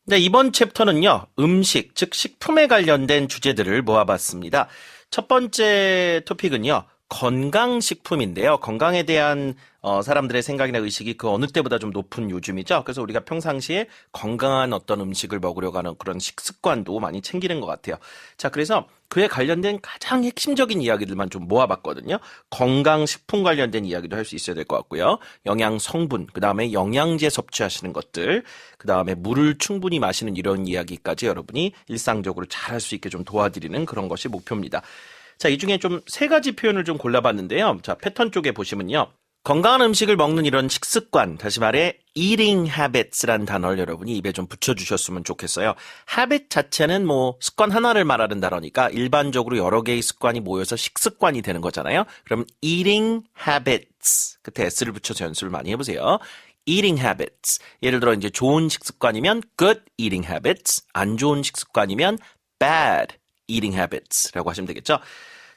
네, 이번 챕터는요, 음식, 즉 식품에 관련된 주제들을 모아봤습니다. 첫 번째 토픽은요, 건강식품인데요. 건강에 대한 사람들의 생각이나 의식이 그 어느 때보다 좀 높은 요즘이죠. 그래서 우리가 평상시에 건강한 어떤 음식을 먹으려고 하는 그런 식습관도 많이 챙기는 것 같아요. 자, 그래서 그에 관련된 가장 핵심적인 이야기들만 좀 모아봤거든요. 건강식품 관련된 이야기도 할 수 있어야 될 것 같고요. 영양 성분, 그 다음에 영양제 섭취하시는 것들, 그 다음에 물을 충분히 마시는 이런 이야기까지 여러분이 일상적으로 잘 할 수 있게 좀 도와드리는 그런 것이 목표입니다. 자, 이 중에 좀 세 가지 표현을 좀 골라봤는데요. 자, 패턴 쪽에 보시면요. 건강한 음식을 먹는 이런 식습관, 다시 말해 eating habits라는 단어를 여러분이 입에 좀 붙여주셨으면 좋겠어요. habit 자체는 뭐 습관 하나를 말하는 단어니까 일반적으로 여러 개의 습관이 모여서 식습관이 되는 거잖아요. 그럼 eating habits, 끝에 s를 붙여서 연습을 많이 해보세요. eating habits, 예를 들어 이제 좋은 식습관이면 good eating habits, 안 좋은 식습관이면 bad eating habits라고 하시면 되겠죠.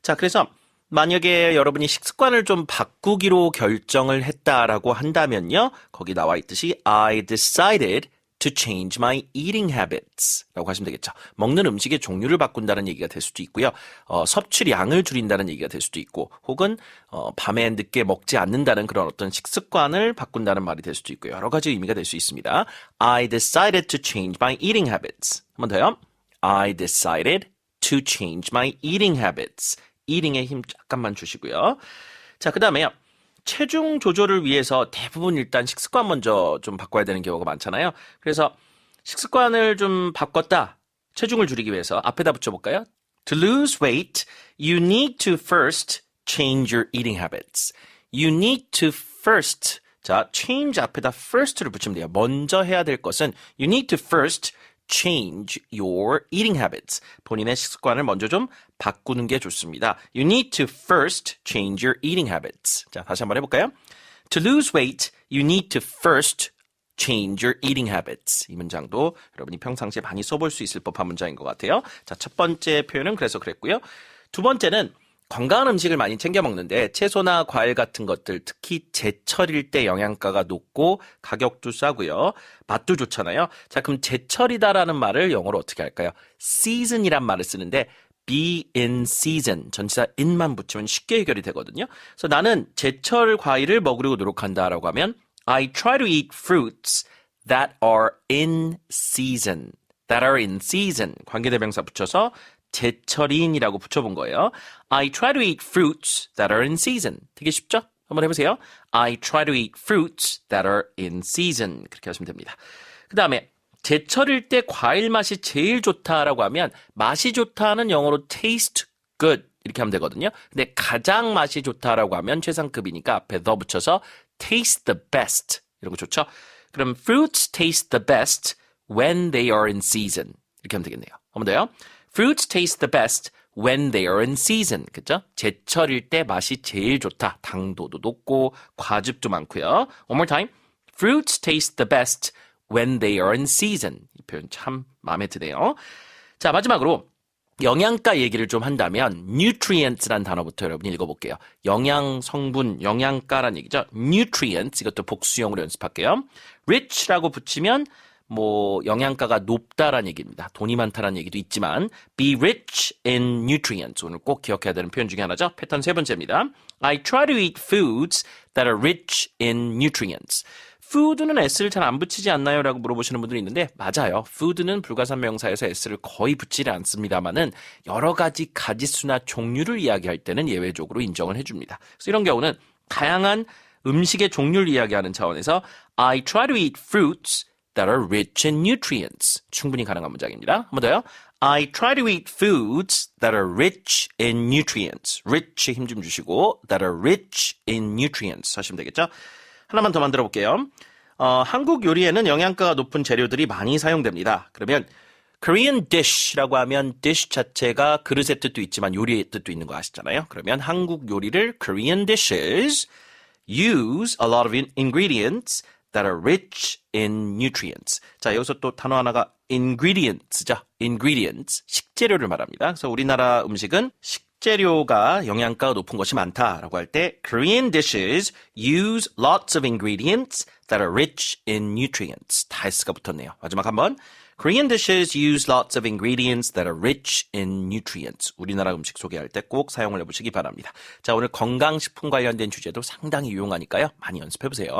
자, 그래서 만약에 여러분이 식습관을 좀 바꾸기로 결정을 했다라고 한다면요. 거기 나와 있듯이 I decided to change my eating habits 라고 하시면 되겠죠. 먹는 음식의 종류를 바꾼다는 얘기가 될 수도 있고요. 섭취량을 줄인다는 얘기가 될 수도 있고 혹은 밤에 늦게 먹지 않는다는 그런 어떤 식습관을 바꾼다는 말이 될 수도 있고요. 여러 가지 의미가 될 수 있습니다. I decided to change my eating habits. 한 번 더요. I decided to change my eating habits. eating에 힘 잠깐만 주시고요. 자, 그 다음에요. 체중 조절을 위해서 대부분 일단 식습관 먼저 좀 바꿔야 되는 경우가 많잖아요. 그래서 식습관을 좀 바꿨다. 체중을 줄이기 위해서 앞에다 붙여볼까요? To lose weight, you need to first change your eating habits. You need to first. 자, change 앞에다 first를 붙이면 돼요. 먼저 해야 될 것은 you need to first change your eating habits. 본인의 식습관을 먼저 좀 바꾸는 게 좋습니다. You need to first change your eating habits. 자, 다시 한번 해볼까요? To lose weight, you need to first change your eating habits. 이 문장도 여러분이 평상시에 많이 써볼 수 있을 법한 문장인 것 같아요. 자, 첫 번째 표현은 그래서 그랬고요. 두 번째는 건강한 음식을 많이 챙겨 먹는데 채소나 과일 같은 것들 특히 제철일 때 영양가가 높고 가격도 싸고요. 맛도 좋잖아요. 자, 그럼 제철이다라는 말을 영어로 어떻게 할까요? season이란 말을 쓰는데 be in season, 전치사 in만 붙이면 쉽게 해결이 되거든요. 그래서 나는 제철 과일을 먹으려고 노력한다라고 하면 I try to eat fruits that are in season. That are in season. 관계대명사 붙여서 제철인이라고 붙여본 거예요. I try to eat fruits that are in season. 되게 쉽죠? 한번 해보세요. I try to eat fruits that are in season. 그렇게 하시면 됩니다. 그 다음에 제철일 때 과일 맛이 제일 좋다라고 하면 맛이 좋다는 영어로 taste good 이렇게 하면 되거든요. 근데 가장 맛이 좋다라고 하면 최상급이니까 앞에 더 붙여서 taste the best 이런 거 좋죠? 그럼 fruits taste the best when they are in season 이렇게 하면 되겠네요. 한번 더요. Fruits taste the best when they are in season. 그죠? 제철일 때 맛이 제일 좋다. 당도도 높고 과즙도 많고요. One more time. Fruits taste the best when they are in season. 이 표현 참 마음에 드네요. 자, 마지막으로 영양가 얘기를 좀 한다면 nutrients라는 단어부터 여러분이 읽어볼게요. 영양 성분, 영양가란 얘기죠. nutrients, 이것도 복수형으로 연습할게요. rich라고 붙이면 뭐 영양가가 높다라는 얘기입니다. 돈이 많다라는 얘기도 있지만 be rich in nutrients. 오늘 꼭 기억해야 되는 표현 중에 하나죠. 패턴 세 번째입니다. I try to eat foods that are rich in nutrients. food는 s를 잘 안 붙이지 않나요? 라고 물어보시는 분들이 있는데 맞아요. food는 불가산 명사에서 s를 거의 붙이지 않습니다만은 여러 가지 가짓수나 종류를 이야기할 때는 예외적으로 인정을 해줍니다. 그래서 이런 경우는 다양한 음식의 종류를 이야기하는 차원에서 I try to eat fruits that are rich in nutrients. 충분히 가능한 문장입니다. 한 번 더요. I try to eat foods that are rich in nutrients. rich에 힘 좀 주시고 that are rich in nutrients 하시면 되겠죠. 하나만 더 만들어 볼게요. 한국 요리에는 영양가가 높은 재료들이 많이 사용됩니다. 그러면 Korean dish라고 하면 dish 자체가 그릇의 뜻도 있지만 요리의 뜻도 있는 거 아시잖아요. 그러면 한국 요리를 Korean dishes use a lot of ingredients that are rich in nutrients. 자, 여기서 또 단어 하나가 ingredients죠. ingredients, 식재료를 말합니다. 그래서 우리나라 음식은 식재료가 영양가가 높은 것이 많다라고 할 때 Korean dishes use lots of ingredients that are rich in nutrients. 다 S가 붙었네요. 마지막 한번. Korean dishes use lots of ingredients that are rich in nutrients. 우리나라 음식 소개할 때 꼭 사용을 해보시기 바랍니다. 자, 오늘 건강식품 관련된 주제도 상당히 유용하니까요. 많이 연습해보세요.